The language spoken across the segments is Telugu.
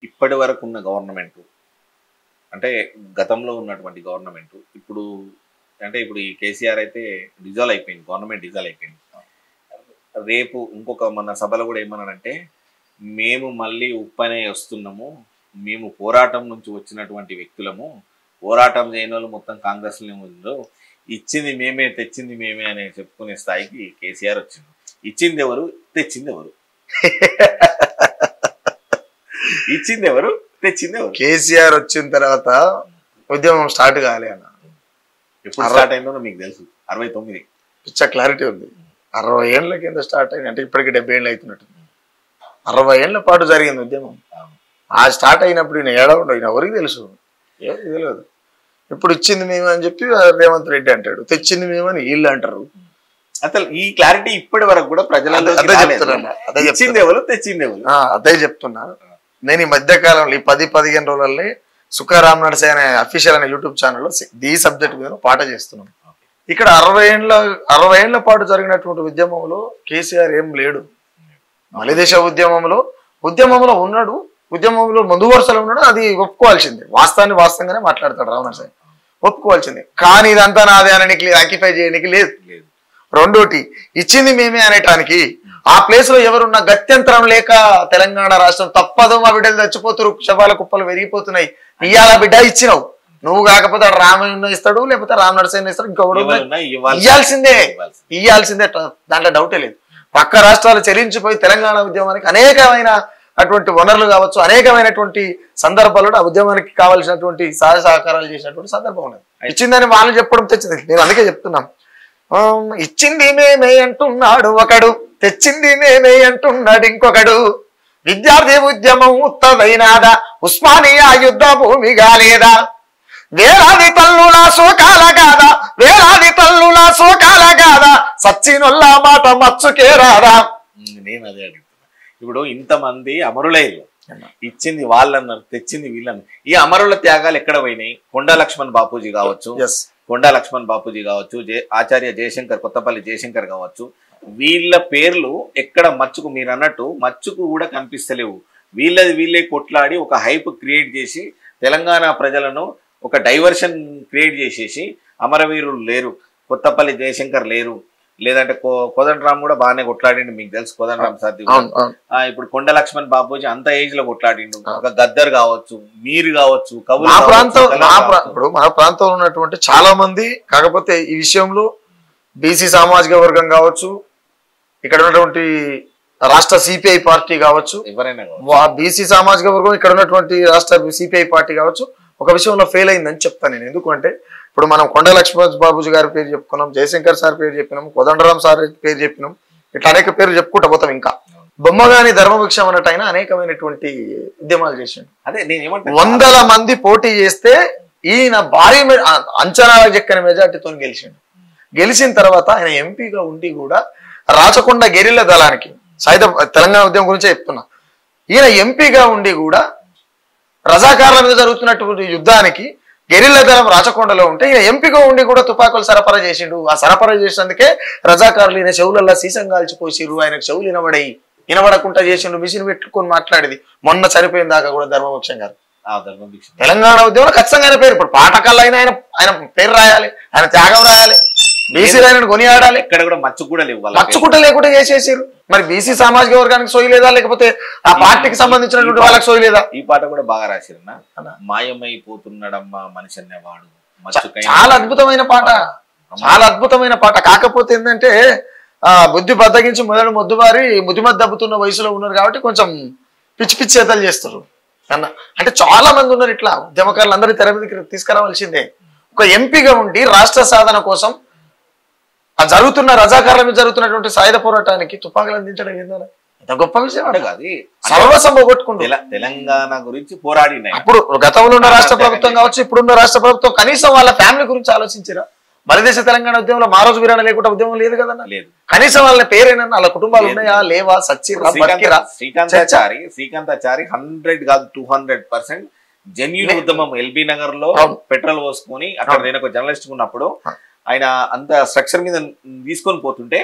ఇప్పటి వరకు ఉన్న గవర్నమెంట్ అంటే గతంలో ఉన్నటువంటి గవర్నమెంట్ ఇప్పుడు అంటే ఇప్పుడు ఈ కేసీఆర్ అయితే డిజాల్వ్ అయిపోయింది, గవర్నమెంట్ డిజాల్వ్ అయిపోయింది. రేపు ఇంకొక మన సభలో కూడా ఏమన్నానంటే మేము మళ్ళీ ఉప్పనే వస్తున్నాము, మేము పోరాటం నుంచి వచ్చినటువంటి వ్యక్తులము, పోరాటం చేయని వాళ్ళు మొత్తం కాంగ్రెస్లోనే ఉందో, ఇచ్చింది మేమే తెచ్చింది మేమే అని చెప్పుకునే స్థాయికి కేసీఆర్ వచ్చింది. ఇచ్చింది ఎవరు, తెచ్చింది ఎవరు? ఇచ్చింది ఎవరు, తెచ్చింది ఎవరు? కేసీఆర్ వచ్చిన తర్వాత ఉద్యమం స్టార్ట్ కాలే అన్న. ఎప్పుడు స్టార్ట్ అయిందో మీకు తెలుసు, 69. పిచ్చ క్లారిటీ ఉంది. 60 ఏళ్ల కింద స్టార్ట్ అయింది అంటే ఇప్పటికి 70 ఏళ్ళు అవుతున్నట్టు. 60 ఏళ్ల పాటు జరిగింది ఉద్యమం. ఆ స్టార్ట్ అయినప్పుడు ఈయన ఏడవడం ఈయన ఎవరికి తెలుసు, ఎవరికి తెలియదు. ఇప్పుడు ఇచ్చింది మేము అని చెప్పి రేవంత్ రెడ్డి అంటాడు, తెచ్చింది మేము అని వీళ్ళు అంటారు. అసలు ఈ క్లారిటీ ఇప్పటి వరకు కూడా ప్రజలలో ఇచ్చింది ఎవరు, తెచ్చింది ఎవరు, అదే చెప్తున్నా. నేను ఈ మధ్య కాలంలో ఈ 10-15 రోజులని సుఖారాం నర్సే అనే అఫీషియల్ అనే యూట్యూబ్ ఛానల్లో ఈ సబ్జెక్ట్ మీద పాట చేస్తున్నాం. ఇక్కడ 60 ఏళ్ల పాటు జరిగినటువంటి ఉద్యమంలో కేసీఆర్ ఏం లేడు. మలిదేశ ఉద్యమంలో ఉన్నాడు, ఉద్యమంలో ముందు వరుసలో ఉన్నాడు, అది ఒప్పుకోవాల్సిందే. వాస్తవాన్ని వాస్తవంగానే మాట్లాడతాడు రావు నర్సే, ఒప్పుకోవాల్సిందే. కానీ ఇదంతా నాదే అనడానికి, ఆక్యుపై చేయడానికి లేదు. రెండోటి, ఇచ్చింది మేమే అనేటానికి ఆ ప్లేస్ లో ఎవరున్నా గత్యంతరం లేక తెలంగాణ రాష్ట్రం తప్పదు, మా బిడ్డలు చచ్చిపోతున్నారు, శవాల కుప్పలు పెరిగిపోతున్నాయి, ఇయ్యాల బిడ్డ ఇచ్చినావు, నువ్వు కాకపోతే రామయ్య ఇస్తాడు, లేకపోతే రామ్ నరసింహ ఇస్తాడు, ఇంకొకడు ఇయ్యాల్సిందే, దాంట్లో డౌటే లేదు. పక్క రాష్ట్రాలు చెల్లించిపోయి తెలంగాణ ఉద్యమానికి అనేకమైన అటువంటి వనరులు కావచ్చు, అనేకమైనటువంటి సందర్భాల్లో ఆ ఉద్యమానికి కావాల్సినటువంటి సహాయ సహకారాలు చేసినటువంటి సందర్భం ఉన్నది. ఇచ్చిందని వాళ్ళు చెప్పడం తెచ్చింది. నేను అందుకే చెప్తున్నాం, ఇచ్చింది మేమే అంటున్నాడు ఒకడు, తెచ్చింది మేమే అంటున్నాడు ఇంకొకడు. విద్యార్థి ఉద్యమం ఉత్తదైనాదా, ఉస్మానియా యుద్ధ భూమిగా లేదా, వేలాది తల్లుల శోకాల గాదా, వేలాది తల్లుల శోకాల గాదా, సచ్చినొల్ల మాట మచ్చుకే రాదా. నేను అదే అడుగుతున్నా. ఇప్పుడు ఇంతమంది అమరులయ్యారు, ఇచ్చింది వాళ్ళన్నారు, తెచ్చింది వీళ్ళన్నారు. ఈ అమరుల త్యాగాలు ఎక్కడ పోయినాయి? కొండా లక్ష్మణ్ బాపూజీ కావచ్చు, ఆచార్య జయశంకర్, కొత్తపల్లి జయశంకర్ కావచ్చు, వీళ్ళ పేర్లు ఎక్కడ మచ్చుకు, మీరు అన్నట్టు మచ్చుకు కూడా కనిపిస్తలేవు. వీళ్ళే కొట్లాడి ఒక హైప్ క్రియేట్ చేసి తెలంగాణ ప్రజలను ఒక డైవర్షన్ క్రియేట్ చేసేసి అమరవీరులు లేరు, కొత్తపల్లి జయశంకర్ లేరు, లేదంటే కోదండరామ్ కూడా బాగానే కొట్లాడిండు, మీకు తెలుసు కోదండరామ్ సార్. ఇప్పుడు కొండ లక్ష్మణ్ బాపూజీ అంత ఏజ్ లో కొట్లాడిండు. ఒక గద్దర్ కావచ్చు, మీరు కావచ్చు, కవులు. ఇప్పుడు మన ప్రాంతంలో ఉన్నటువంటి చాలా మంది, కాకపోతే ఈ విషయంలో బీసీ సామాజిక వర్గం కావచ్చు, ఇక్కడ ఉన్నటువంటి రాష్ట్ర సిపిఐ పార్టీ కావచ్చు, ఎవరైనా బీసీ సామాజిక వర్గం ఇక్కడ ఉన్నటువంటి రాష్ట్ర సిపిఐ పార్టీ కావచ్చు, ఒక విషయంలో ఫెయిల్ అయిందని చెప్తాను నేను. ఎందుకంటే ఇప్పుడు మనం కొండ లక్ష్మణ్ బాబుజీ గారి పేరు చెప్పుకున్నాం, జయశంకర్ సార్ పేరు చెప్పినాం, కోదండరామ్ సార్ పేరు చెప్పినాం, ఇట్లా అనేక పేర్లు చెప్పుకుంటా పోతాం. ఇంకా బొమ్మగాని ధర్మభిక్షం అన్నట్టు అయినా అనేకమైనటువంటి ఉద్యమాలు చేసిండు. అదే నేను ఏమంటే 100 మంది పోటీ చేస్తే ఈయన భారీ అంచనాలకు చెక్కని మెజార్టీతో గెలిచిండు. గెలిచిన తర్వాత ఆయన ఎంపీగా ఉండి కూడా రాచకొండ గెరిల్ల దళానికి, సాయుధ తెలంగాణ ఉద్యమం గురించే చెప్తున్నా, ఈయన ఎంపీగా ఉండి కూడా రజాకారుల మీద జరుగుతున్నటువంటి యుద్ధానికి గెరిల్ల దళం రాచకొండలో ఉంటే ఈయన ఎంపీగా ఉండి కూడా తుపాకులు సరఫరా చేసిండు. ఆ సరఫరా చేసినందుకే రజాకారులు ఈయన చెవులల్లా సీసం కాల్చిపోసిరు, ఆయనకు చెవులు వినబడకుండా చేసిండు, మిషన్ పెట్టుకొని మాట్లాడేది. మొన్న చనిపోయిన దాకా కూడా ధర్మవృక్షం గారు తెలంగాణ ఉద్యమంలో ఖచ్చితంగా పేరు. ఇప్పుడు పాఠకాల్లో అయినా ఆయన పేరు రాయాలి, ఆయన త్యాగం రాయాలి, బీసీ రాయని కొనియాడాలి. ఇక్కడ కూడా మచ్చుకుట్ట లేకుండా చేసేసారు. మరి బీసీ సామాజిక వర్గానికి సోయి లేదా, లేకపోతే ఆ పార్టీకి సంబంధించినటువంటి వాళ్ళకి సోయి లేదా? ఈ పాట కూడా బాగా రాసిరన్నా, మాయమైపోతున్నాడమ్మా మనిషి అనేవాడు. చాలా అద్భుతమైన పాట, చాలా అద్భుతమైన పాట. కాకపోతే ఏంటంటే బుద్ధి బద్దగించి మొదలు మొద్దుబారి ముద్దుమద్దు దబ్బుతున్న వయసులో ఉన్నారు కాబట్టి కొంచెం పిచ్చి పిచ్చి చేతలు చేస్తారు అన్న. అంటే చాలా మంది ఉన్నారు ఇట్లా ఉద్యమకారులు, అందరూ తెర మీదకి తీసుకురావాల్సిందే. ఒక ఎంపీగా ఉండి రాష్ట్ర సాధన కోసం ఆ జరుగుతున్న రజాకారుల మీద జరుగుతున్నటువంటి సాయుధ పోరాటానికి తుపాకులు అందించడం ఏంటంటే ఎంత గొప్ప విషయం కాదు. సర్వస్వం పోగొట్టుకుంటారు. తెలంగాణ గురించి పోరాడిన అప్పుడు గతంలో ఉన్న రాష్ట్ర ప్రభుత్వం కావచ్చు, ఇప్పుడున్న రాష్ట్ర ప్రభుత్వం కనీసం వాళ్ళ ఫ్యామిలీ గురించి ఆలోచించరా? మలిదేశ తెలంగాణ ఉద్యమంలో మారోజు వీరణ లేకుండా ఉద్యమం లేదు కదన్నా. లేదు. కనీసం వాళ్ళ పేరేనా, వాళ్ళ కుటుంబాలు ఉన్నాయా లేవా? శ్రీకాంతాచారి 100 కాదు 200% జెన్యూన్ ఉద్యమం. ఎల్బీ నగర్ లో పెట్రోల్ పోసుకొని అక్కడ నేను ఒక జర్నలిస్ట్ ఉన్నప్పుడు ఆయన అంత స్ట్రక్చర్ మీద తీసుకొని పోతుంటే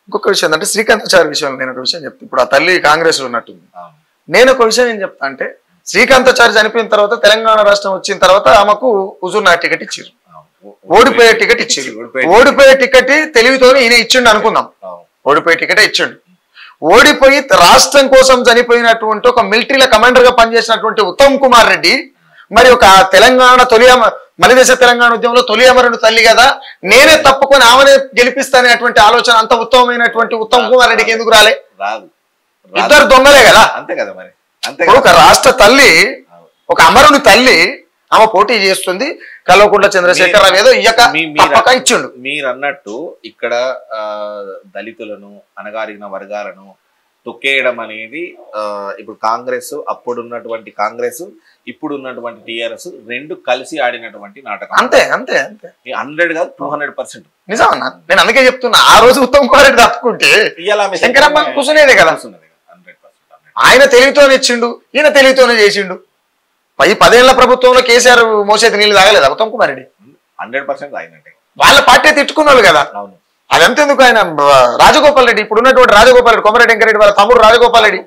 ఇంకొక విషయం అంటే శ్రీకాంతాచారి విషయంలో నేను ఒక విషయం చెప్తాను. ఇప్పుడు ఆ తల్లి కాంగ్రెస్ లో ఉన్నట్టుంది, నేను ఒక విషయం ఏం చెప్తా అంటే శ్రీకాంతాచారి చనిపోయిన తర్వాత తెలంగాణ రాష్ట్రం వచ్చిన తర్వాత ఆమెకు హుజూర్నగర్ టికెట్ ఇచ్చారు, ఓడిపోయే టికెట్ ఇచ్చారు. ఓడిపోయే టికెట్ తెలివితోనే ఈయన ఇచ్చిండు అనుకుందాం, ఓడిపోయే టికెట్ ఇచ్చిండు. ఓడిపోయి రాష్ట్రం కోసం చనిపోయినటువంటి ఒక మిలిటరీల కమాండర్ గా పనిచేసినటువంటి ఉత్తమ్ కుమార్ రెడ్డి మరి ఒక తెలంగాణ మలిదేశ తెలంగాణ ఉద్యమంలో తొలి అమరుని తల్లి కదా, నేనే తప్పుకొని ఆమెనే గెలిపిస్తానేటువంటి ఆలోచన అంత ఉత్తమమైనటువంటి ఉత్తమ్ కుమార్ రెడ్డికి ఎందుకు రాలే? ఇద్దరు దొంగలే కదా. అంతే కదా మరి. ఒక రాష్ట్ర తల్లి, ఒక అమరుని తల్లి ఆమె పోటీ చేస్తుంది, కల్వకుంట్ల చంద్రశేఖర్ రావు ఏదో ఇచ్చిండు. మీరు అన్నట్టు ఇక్కడ దళితులను అణగారిన వర్గాలను తొక్కేయడం అనేది ఇప్పుడు కాంగ్రెస్, అప్పుడున్నటువంటి కాంగ్రెస్, ఇప్పుడు ఉన్నటువంటి టిఆర్ఎస్ రెండు కలిసి ఆడినటువంటి నాటకం. అంతే అంతే అంతే 100 కాదు 200%. నిజమన్నా, నేను అందుకే చెప్తున్నా. ఆ రోజు ఉత్తమ్ కుమార్ రెడ్డి తప్పుకుంటే శంకరమ్మ కూర్చునేదే కదా. ఆయన తెలివితోనే ఇచ్చిండు, ఈయన తెలివితోనే చేసిండు. 10 ఏళ్ల ప్రభుత్వంలో కేసీఆర్ మోసేది నీళ్ళు తాగలేదా ఉత్తమ్ కుమార్ రెడ్డి? 100% తాగినట్టే. వాళ్ళ పార్టీ తిట్టుకున్నారు కదా. అదంతెందుకు, ఆయన రాజగోపాల్ రెడ్డి, ఇప్పుడు ఉన్నటువంటి రాజగోపాల్ రెడ్డి, కొమరెడ్డి వెంకరెడ్డి వాళ్ళ తమ్ముడు రాజగోపాల్ రెడ్డి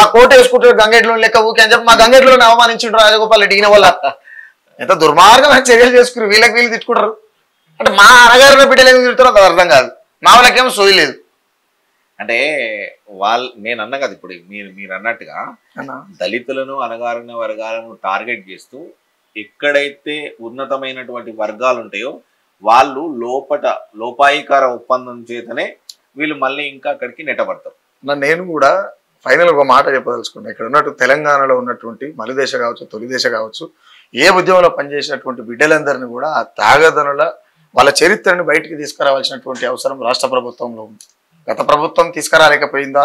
ఆ కోట వేసుకుంటాడు గంగేట్లో లెక్క ఊకే అని చెప్పి మా గంగేట్లోనే అవమానించిండు రాజగోపాల్ రెడ్డి. ఈయన వల్ల ఎంత దుర్మార్గమైన చర్యలు చేసుకుని వీళ్ళు తిట్టుకుంటారు. అంటే మా అన్నగారిన బిడ్డలు ఎందుకు తిడుతారో అది అర్థం కాదు. మా వాళ్ళకేమో సోయి లేదు. అంటే నేను అన్నా కదా ఇప్పుడు మీరు అన్నట్టుగా దళితులను అణగారిన వర్గాలను టార్గెట్ చేస్తూ ఎక్కడైతే ఉన్నతమైనటువంటి వర్గాలు ఉంటాయో వాళ్ళు లోపాయికార ఒప్పందం చేతనే వీళ్ళు మళ్ళీ ఇంకా అక్కడికి నెట్టబడతారు. నేను కూడా ఫైనల్ ఒక మాట చెప్పదలుచుకున్నా. ఇక్కడ ఉన్నట్టు తెలంగాణలో ఉన్నటువంటి మలిదేశ కావచ్చు, తొలిదేశ కావచ్చు, ఏ ఉద్యమంలో పనిచేసినటువంటి బిడ్డలందరినీ కూడా ఆ త్యాగదనుల వాళ్ళ చరిత్రను బయటికి తీసుకురావాల్సినటువంటి అవసరం రాష్ట్ర ప్రభుత్వంలో ఉంది. గత ప్రభుత్వం తీసుకురాలేకపోయిందా,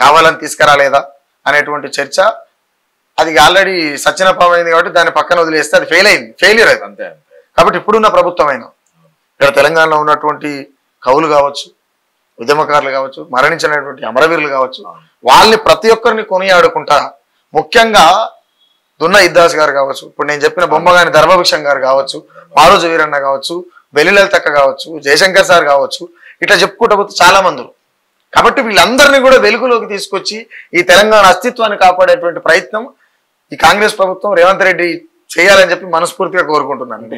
కావాలని తీసుకురాలేదా అనేటువంటి చర్చ అది ఆల్రెడీ సత్యనపమైంది కాబట్టి దాన్ని పక్కన వదిలేస్తే అది ఫెయిల్యూర్ అది. అంతే. కాబట్టి ఇప్పుడున్న ప్రభుత్వమైన ఇక్కడ తెలంగాణలో ఉన్నటువంటి కవులు కావచ్చు, ఉద్యమకారులు కావచ్చు, మరణించినటువంటి అమరవీరులు కావచ్చు, వాళ్ళని ప్రతి ఒక్కరిని కొనియాడుకుంటా, ముఖ్యంగా దున్న ఇద్దాస్ గారు కావచ్చు, ఇప్పుడు నేను చెప్పిన బొమ్మగాని ధర్మభిక్షం గారు కావచ్చు, మారోజు వీరన్న కావచ్చు, బెల్లిలలితక్క కావచ్చు, జయశంకర్ సార్ కావచ్చు, ఇట్లా చెప్పుకుంటూ పోతే చాలా మంది. కాబట్టి వీళ్ళందరినీ కూడా వెలుగులోకి తీసుకొచ్చి ఈ తెలంగాణ అస్తిత్వాన్ని కాపాడేటువంటి ప్రయత్నం ఈ కాంగ్రెస్ ప్రభుత్వం రేవంత్ రెడ్డి చేయాలని చెప్పి మనస్ఫూర్తిగా కోరుకుంటున్నాను.